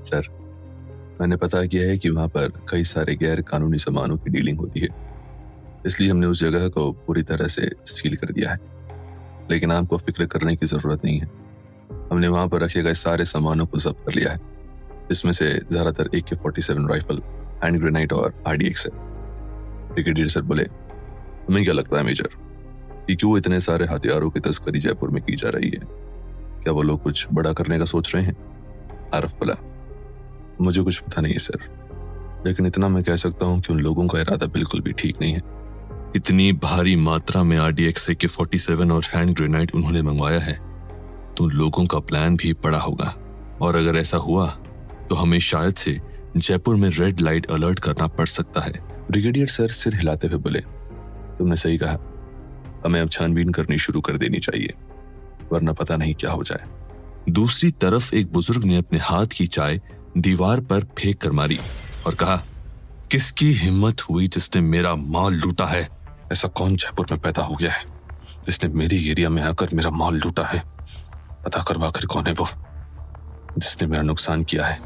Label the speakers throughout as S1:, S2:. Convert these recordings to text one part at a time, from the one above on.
S1: Sir, मैंने पता किया है कि वहाँ पर कई सारे गैर कानूनी सामानों की डीलिंग होती है, इसलिए हमने उस जगह को पूरी तरह से सील कर दिया है। लेकिन आपको फिक्र करने की ज़रूरत नहीं है। हमने वहाँ पर रखे गए सारे सामानों को जब्त कर लिया है, जिसमें से ज़्यादातर AK-47 राइफल, हैंड ग्रेनाइट और RDX है। ब्रिगेडियर सर बोले, तुम्हें क्या लगता है मेजर, कि क्यों इतने सारे हथियारों की तस्करी जयपुर में की जा रही है? क्या वो लोग कुछ बड़ा करने का सोच रहे हैं? आरफ बोला, मुझे कुछ पता नहीं है सर, लेकिन इतना मैं कह सकता हूँ कि उन लोगों का इरादा बिल्कुल भी ठीक नहीं है। इतनी भारी मात्रा में RDX, AK-47 और हैंड ग्रेनाइट उन्होंने मंगवाया है तो उन लोगों का प्लान भी बड़ा होगा, और अगर ऐसा हुआ तो हमें शायद से जयपुर में रेड लाइट अलर्ट करना पड़ सकता है। ब्रिगेडियर सर सिर हिलाते हुए बोले, तुमने सही कहा, हमें अब छानबीन करनी शुरू कर देनी चाहिए, वरना पता नहीं क्या हो जाए। दूसरी तरफ एक बुजुर्ग ने अपने हाथ की चाय दीवार पर फेंक कर मारी और कहा, किसकी हिम्मत हुई जिसने मेरा माल लूटा है? ऐसा कौन जयपुर में पैदा हो गया है जिसने मेरी एरिया में आकर मेरा माल लूटा है? पता करवा आखिर कौन है वो जिसने मेरा नुकसान किया है।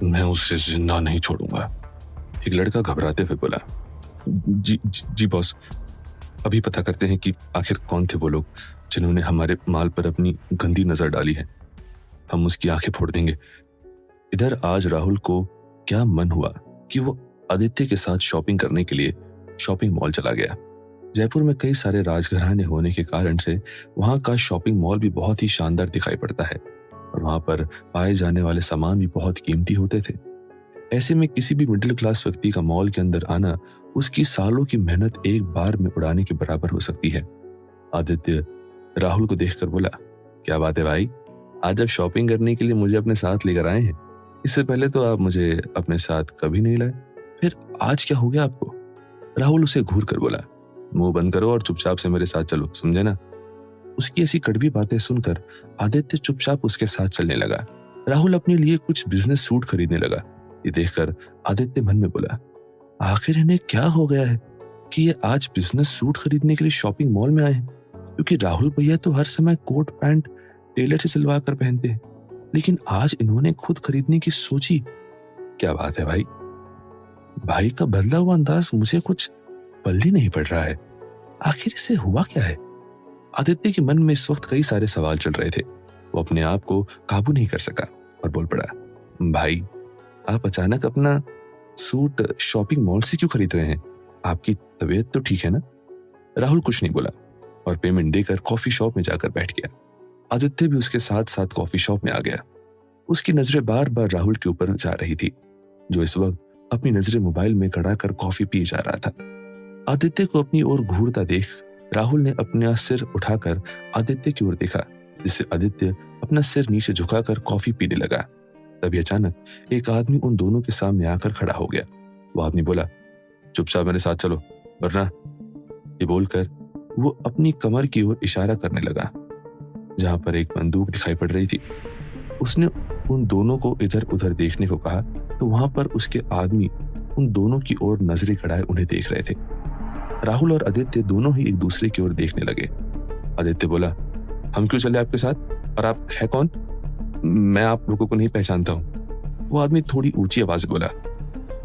S1: मैं उसे जिंदा नहीं छोड़ूंगा। एक लड़का घबराते हुए बोला, जी बॉस, अभी पता करते हैं कि आखिर कौन थे वो लोग जिन्होंने हमारे माल पर अपनी गंदी नजर डाली है। हम उसकी आंखें फोड़ देंगे। इधर आज राहुल को क्या मन हुआ कि वो आदित्य के साथ शॉपिंग करने के लिए शॉपिंग मॉल चला गया। जयपुर में कई सारे राजघराने होने के कारण से वहां का शॉपिंग मॉल भी बहुत ही शानदार दिखाई पड़ता है और वहां पर पाए जाने वाले सामान भी बहुत कीमती होते थे। ऐसे में किसी भी मिडिल क्लास व्यक्ति का मॉल के अंदर आना उसकी सालों की मेहनत एक बार में उड़ाने के बराबर हो सकती है। आदित्य राहुल को देखकर बोला, क्या बात है भाई, आज आप शॉपिंग करने के लिए मुझे अपने साथ लेकर आए हैं? इससे पहले तो आप मुझे अपने साथ कभी नहीं लाए, फिर आज क्या हो गया आपको? राहुल उसे घूर कर बोला, मुंह बंद करो और चुपचाप से मेरे साथ चलो, समझे ना? उसकी ऐसी कड़वी बातें सुनकर आदित्य चुपचाप उसके साथ चलने लगा। राहुल अपने लिए कुछ बिजनेस सूट खरीदने लगा। ये देखकर आदित्य मन में बोला, आखिर इन्हें क्या हो गया है कि ये आज बिजनेस सूट खरीदने के लिए शॉपिंग मॉल में आए हैं? क्योंकि राहुल भैया तो हर समय कोट पैंट टेलर से सिलवा कर पहनते हैं, लेकिन आज इन्होंने खुद खरीदने की सोची। क्या बात है भाई? भाई का बदला हुआ अंदाज मुझे कुछ पल्ले नहीं पड़ रहा है। आखिर इसे हुआ क्या है? आदित्य के मन में इस वक्त कई सारे सवाल चल रहे थे। वो अपने आप को काबू नहीं कर सका और बोल पड़ा, भाई आप अचानक अपना सूट शॉपिंग मॉल से क्यों खरीद रहे हैं? आपकी तबीयत तो ठीक है ना? राहुल कुछ नहीं बोला और पेमेंट देकर कॉफी शॉप में जाकर बैठ गया। आदित्य भी उसके साथ साथ कॉफी शॉप में आ गया। उसकी नजरें बार बार राहुल के ऊपर जा रही थी, जो इस वक्त अपनी नजरें मोबाइल में गड़ा कर कॉफी पी जा रहा था। आदित्य को अपनी ओर घूरता देख राहुल ने अपना सिर उठाकर आदित्य की ओर देखा, जिससे आदित्य अपना सिर नीचे झुकाकर कॉफी पीने लगा। तभी अचानक एक आदमी उन दोनों के सामने आकर खड़ा हो गया। वो आदमी बोला, चुपचाप मेरे साथ चलो, वरना। ये बोलकर वो अपनी कमर की ओर इशारा करने लगा, जहां पर एक बंदूक दिखाई पड़ रही थी। उसने उन दोनों को इधर उधर देखने को कहा तो वहां पर उसके आदमी उन दोनों की ओर नजरें गड़ाए उन्हें देख रहे थे। राहुल और आदित्य दोनों ही एक दूसरे की ओर देखने लगे। आदित्य बोला, हम क्यों चले आपके साथ, और आप है कौन? मैं आप लोगों को नहीं पहचानता हूँ। वो आदमी थोड़ी ऊंची आवाज से बोला,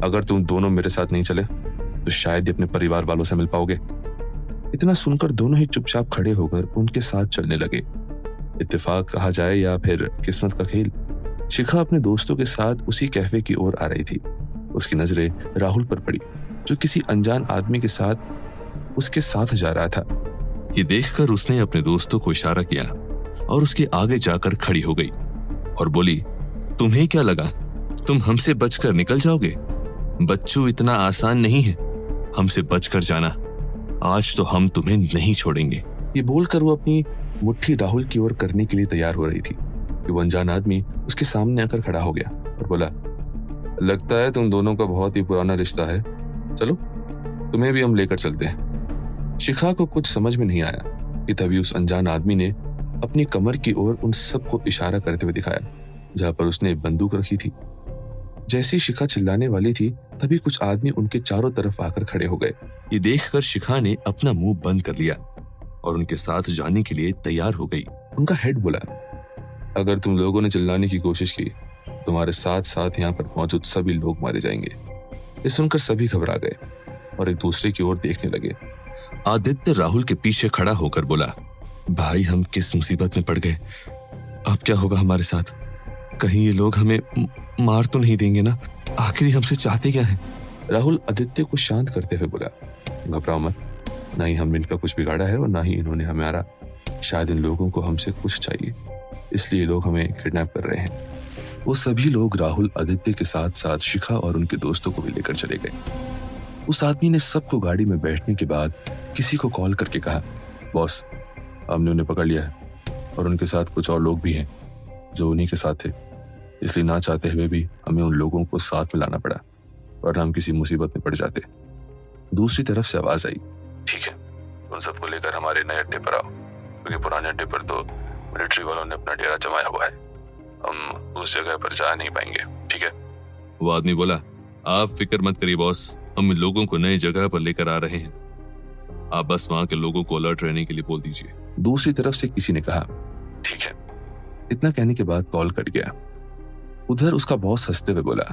S1: अगर तुम दोनों मेरे साथ नहीं चले तो शायद ही अपने परिवार वालों से मिल पाओगे। इतना सुनकर दोनों ही चुपचाप खड़े होकर उनके साथ चलने लगे। इत्तेफाक कहा जाए या फिर किस्मत का खेल, शिखा अपने दोस्तों के साथ उसी कैफे की ओर आ रही थी। उसकी नजरें राहुल पर पड़ी, जो किसी अनजान आदमी के साथ उसके साथ जा रहा था। ये देखकर उसने अपने दोस्तों को इशारा किया और उसके आगे जाकर खड़ी हो गई और बोली, तुम्हें क्या लगा तुम हमसे बचकर निकल जाओगे? बच्चों, इतना आसान नहीं है हमसे बचकर जाना। आज तो हम तुम्हें नहीं छोड़ेंगे। ये बोलकर वो अपनी मुट्ठी राहुल की ओर करने के लिए तैयार हो रही थी कि वो अनजान आदमी उसके सामने आकर खड़ा हो गया और बोला, लगता है तुम दोनों का बहुत ही पुराना रिश्ता है, चलो तुम्हें भी हम लेकर चलते हैं। शिखा को कुछ समझ में नहीं आया कि तभी उस अनजान आदमी ने अपनी कमर की ओर उन सबको इशारा करते हुए दिखाया, जहां पर उसने बंदूक रखी थी। जैसे ही शिखा चिल्लाने वाली थी तभी कुछ आदमी उनके चारों तरफ आकर खड़े हो गए। ये देखकर शिखा ने अपना मुंह बंद कर लिया और उनके साथ जाने के लिए तैयार हो गई। उनका हेड बोला, अगर तुम लोगों ने चिल्लाने की कोशिश की तुम्हारे साथ साथ यहाँ पर मौजूद सभी लोग मारे जाएंगे। ये सुनकर सभी घबरा गए और एक दूसरे की ओर देखने लगे।
S2: आदित्य राहुल के पीछे खड़ा होकर बोला, भाई हम किस मुसीबत में पड़ गए, अब क्या होगा हमारे साथ? कहीं ये लोग हमें मार तो नहीं देंगे ना? आखिर हमसे चाहते क्या है?
S1: राहुल आदित्य को शांत करते हुए बोला, घबराओ मत, ना ही हमने इनका कुछ बिगाड़ा है और ना ही इन्होंने हमें मारा। शायद इन लोगों को हमसे कुछ चाहिए, इसलिए लोग हमें किडनैप कर रहे हैं। वो सभी लोग राहुल आदित्य के साथ साथ शिखा और उनके दोस्तों को भी लेकर चले गए। उस आदमी ने सबको गाड़ी में बैठने के बाद किसी को कॉल करके कहा, बॉस हमने उन्हें पकड़ लिया है और उनके साथ कुछ और लोग भी हैं जो उन्हीं के साथ थे, इसलिए ना चाहते हुए भी हमें उन लोगों को साथ में लाना पड़ा वरना हम किसी मुसीबत में पड़ जाते। दूसरी तरफ से आवाज आई, ठीक है उन सबको लेकर हमारे नए अड्डे पर आओ, क्योंकि पुराने अड्डे पर तो मिलिट्री वालों ने अपना डेरा जमाया हुआ है, हम उस जगह पर जा नहीं पाएंगे, ठीक है?
S2: वो आदमी बोला, आप फिक्र मत करिए बॉस, हम इन लोगों को नई जगह पर लेकर आ रहे हैं, आप बस वहां के लोगों को अलर्ट रहने के लिए बोल दीजिए।
S1: दूसरी तरफ से किसी ने कहा, ठीक है। इतना कहने के बाद कॉल कट गया। उधर उसका बॉस हंसते हुए बोला,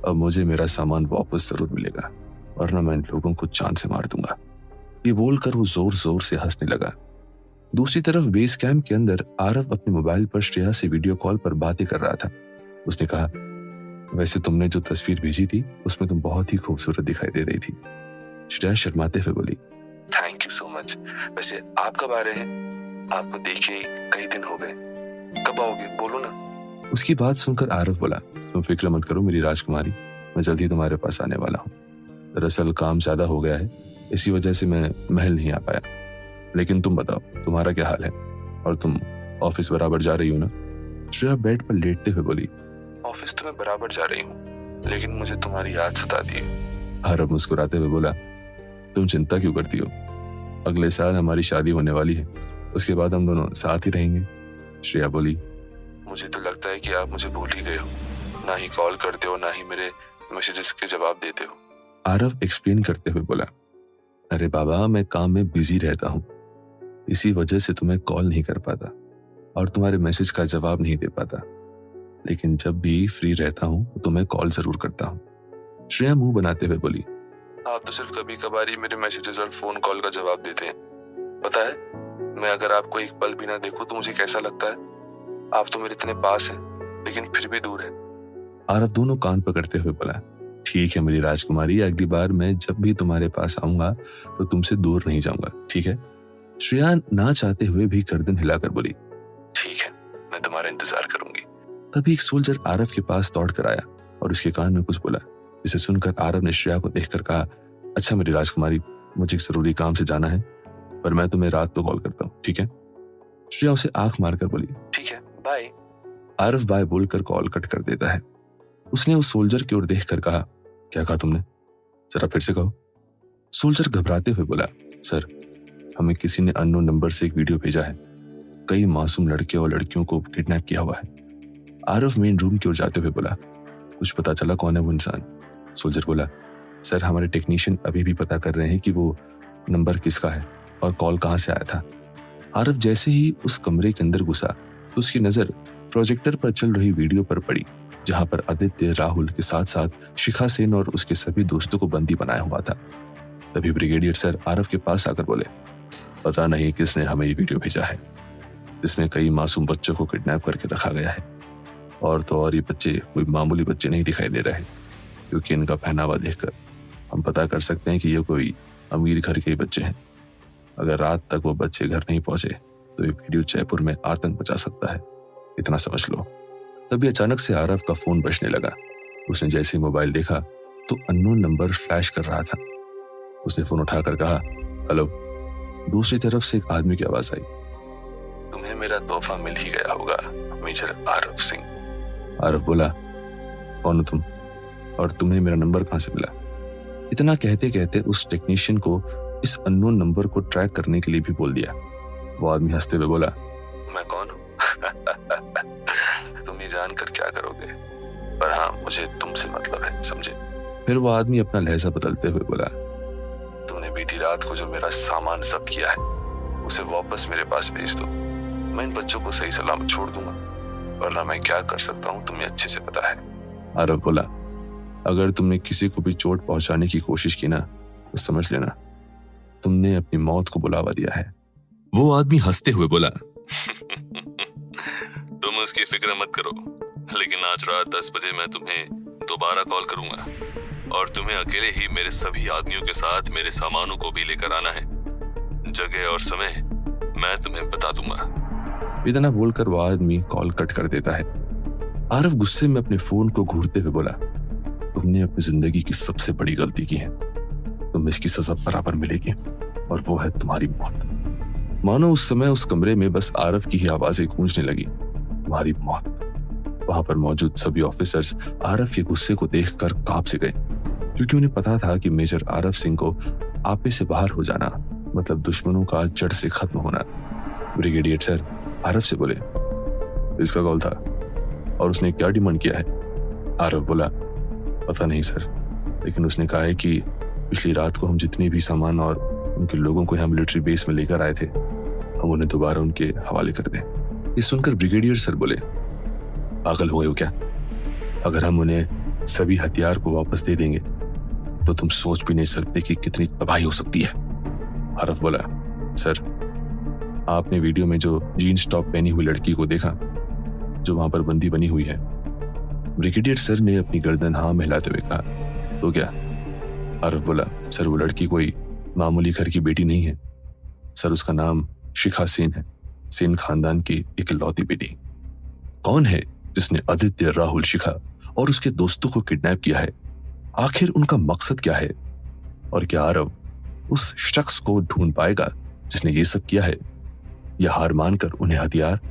S1: अब मुझे मेरा सामान वापस जरूर मिलेगा वरना मैं इन लोगों को जान से मार दूंगा। ये बोलकर वो जोर जोर से हंसने लगा। दूसरी तरफ बेस कैंप के अंदर आरव अपने मोबाइल पर श्रेया से वीडियो कॉल पर बातें कर रहा था। उसने कहा, वैसे तुमने जो तस्वीर भेजी थी उसमें तुम बहुत ही खूबसूरत दिखाई दे रही थी। श्रेया शर्माते हुए बोली, थैंक यू सो मच। वैसे आप कब आ रहे हैं? आपको देखे कई दिन हो गए, कब आओगे बोलो ना। उसकी बात सुनकर आरव बोला, तुम फिक्र मत करो मेरी राजकुमारी, मैं जल्द ही तुम्हारे पास आने वाला हूँ। दरअसल काम ज्यादा हो गया है, इसी वजह से मैं महल नहीं आ पाया। लेकिन तुम बताओ तुम्हारा क्या हाल है, और तुम ऑफिस बराबर जा रही हो ना? श्रेया बेड पर लेटते हुए बोली, ऑफिस तो मैं बराबर जा रही हूँ, लेकिन मुझे तुम्हारी याद सताती है। आरव मुस्कुराते हुए बोला, तुम चिंता क्यों करती हो, अगले साल हमारी शादी होने वाली है, उसके बाद हम दोनों साथ ही रहेंगे। श्रेया बोली, मुझे तो लगता है कि आप मुझे भूल ही गए हो, ना ही कॉल करते हो ना ही मेरे मैसेजेस के जवाब देते हो। आरव एक्सप्लेन करते हुए बोला, अरे बाबा मैं काम में बिजी रहता हूँ, इसी वजह से तुम्हें कॉल नहीं कर पाता और तुम्हारे मैसेज का जवाब नहीं दे पाता, लेकिन जब भी फ्री रहता हूँ तो तुम्हें कॉल जरूर करता हूँ। श्रेया मुंह बनाते हुए बोली, आप तो सिर्फ कभी कभार ही मेरे मैसेजेस और फोन कॉल का जवाब देते हैं। पता है मैं अगर आपको एक पल भी ना देखूं तो मुझे कैसा लगता है? आप तो मेरे इतने पास हैं लेकिन फिर भी दूर है। आरव दोनों कान पकड़ते हुए बोला, ठीक है मेरी राजकुमारी, अगली बार मैं जब भी तुम्हारे पास आऊंगा तो तुमसे दूर नहीं जाऊंगा, ठीक है? श्रेया ना चाहते हुए भी गर्दन हिलाकर बोली, ठीक है मैं तुम्हारा इंतजार करूंगी। तभी एक सोल्जर आरव के पास दौड़ कर आया और उसके कान में कुछ बोला, जिसे सुनकर आरव ने श्रेया को देखकर कहा, अच्छा मेरी राजकुमारी, मुझे एक जरूरी काम से जाना है, पर मैं तुम्हें रात को कॉल करता हूँ, ठीक है? श्रेया उसे आंख मारकर बोली, ठीक है बाय। आरव बाय बोलकर कॉल कट कर देता है। उसने उस सोल्जर की ओर देखकर कहा, क्या कहा तुमने, जरा फिर से कहो। सोल्जर घबराते हुए बोला, सर हमें किसी ने अननोन नंबर से एक वीडियो भेजा है, कई मासूम लड़के और लड़कियों को किडनैप किया हुआ है। आरव मेन रूम की ओर जाते हुए बोला, कुछ पता चला कौन है वो इंसान? सोल्जर बोला, सर हमारे टेक्नीशियन अभी भी पता कर रहे हैं कि वो नंबर किसका है और कॉल कहां से आया था। आरव जैसे ही उस कमरे के अंदर घुसा तो उसकी नजर प्रोजेक्टर पर चल रही वीडियो पर पड़ी, जहां पर आदित्य राहुल के साथ साथ शिखा सेन और उसके सभी दोस्तों को बंदी बनाया हुआ था। तभी ब्रिगेडियर सर आरव के पास आकर बोले, पता नहीं किसने हमें ये वीडियो भेजा है, जिसमें कई मासूम बच्चों को किडनैप करके रखा गया है, और तो और ये बच्चे कोई मामूली बच्चे नहीं दिखाई दे रहे, क्योंकि इनका पहनावा देखकर हम पता कर सकते हैं कि ये कोई अमीर घर के बच्चे हैं। अगर रात तक वो बच्चे घर नहीं पहुंचे तो ये वीडियो जयपुर में आतंक मचा सकता है, इतना समझ लो। तभी अचानक से आरव का फोन बजने लगा। उसने जैसे ही मोबाइल देखा तो अननोन नंबर फ्लैश कर रहा था। उसने फोन उठाकर कहा, हेलो। दूसरी तरफ से एक आदमी की आवाज आई, तुम्हें मेरा तोहफा मिल ही गया होगा मेजर आरव सिंह। आरव बोला, कौन हो तुम और तुम्हें मेरा नंबर कहां से मिला? इतना कहते कहते उस टेक्नीशियन को इस अननोन नंबर को ट्रैक करने के लिए भी बोल दिया। वो आदमी हंसते हुए बोला, मैं कौन हूँ? तुम ये जानकर क्या करोगे, पर हाँ मुझे तुमसे मतलब है, समझे? फिर वो आदमी अपना लहजा बदलते हुए बोला, तुमने बीती रात को जो मेरा सामान जब्त किया है उसे वापस मेरे पास भेज दो, मैं इन बच्चों को सही सलामत छोड़ दूंगा। वरना मैं क्या कर सकता हूँ तुम्हें अच्छे से पता है। आरव बोला, अगर तुमने किसी को भी चोट पहुंचाने की कोशिश की ना तो समझ लेना तुमने अपनी मौत को बुलावा दिया है।
S2: वो आदमी हंसते हुए बोला, तुम उसकी फिक्र मत करो, लेकिन आज रात 10 बजे मैं तुम्हें दोबारा कॉल करूंगा और तुम्हें अकेले ही मेरे सभी आदमियों के साथ मेरे सामानों को भी लेकर आना है। जगह और समय मैं तुम्हें बता दूंगा।
S1: इतना बोलकर वो आदमी कॉल कट कर देता है। आरव गुस्से में अपने फोन को घूरते हुए बोला, तुमने अपनी जिंदगी की सबसे बड़ी गलती की है, तुम्हें इसकी सजा बराबर मिलेगी और वो है तुम्हारी मौत। मानो उस समय उस कमरे में बस आरव की ही आवाजें गूंजने लगी, तुम्हारी मौत। वहां पर मौजूद सभी ऑफिसर्स आरव के गुस्से को देखकर कांप से गए, क्योंकि उन्हें पता था कि मेजर आरव सिंह को आपे से बाहर हो जाना मतलब दुश्मनों का जड़ से खत्म होना। ब्रिगेडियर सर आरव से बोले, इसका कॉल था और उसने क्या डिमांड किया है? आरव बोला, पता नहीं सर, लेकिन उसने कहा है कि पिछली रात को हम जितने भी सामान और उनके लोगों को यहाँ मिलिट्री बेस में लेकर आए थे, हम उन्हें दोबारा उनके हवाले कर दें। ये सुनकर ब्रिगेडियर सर बोले, पागल हो गए हो क्या? अगर हम उन्हें सभी हथियार को वापस दे देंगे तो तुम सोच भी नहीं सकते कि कितनी तबाही हो सकती है। आरव बोला, सर आपने वीडियो में जो जीन्स टॉप पहनी हुई लड़की को देखा जो वहां पर बंदी बनी हुई है? ब्रिगेडियर सर ने अपनी गर्दन हाँ मिलाते हुए कहा, तो क्या? आरव बोला, सर वो लड़की कोई मामूली घर की बेटी नहीं है सर, उसका नाम शिखा सेन है, सेन खानदान की इकलौती बेटी। कौन है जिसने आदित्य, राहुल, शिखा और उसके दोस्तों को किडनैप किया है? आखिर उनका मकसद क्या है? और क्या आरव उस शख्स को ढूंढ पाएगा जिसने ये सब किया है, या हार मानकर उन्हें हथियार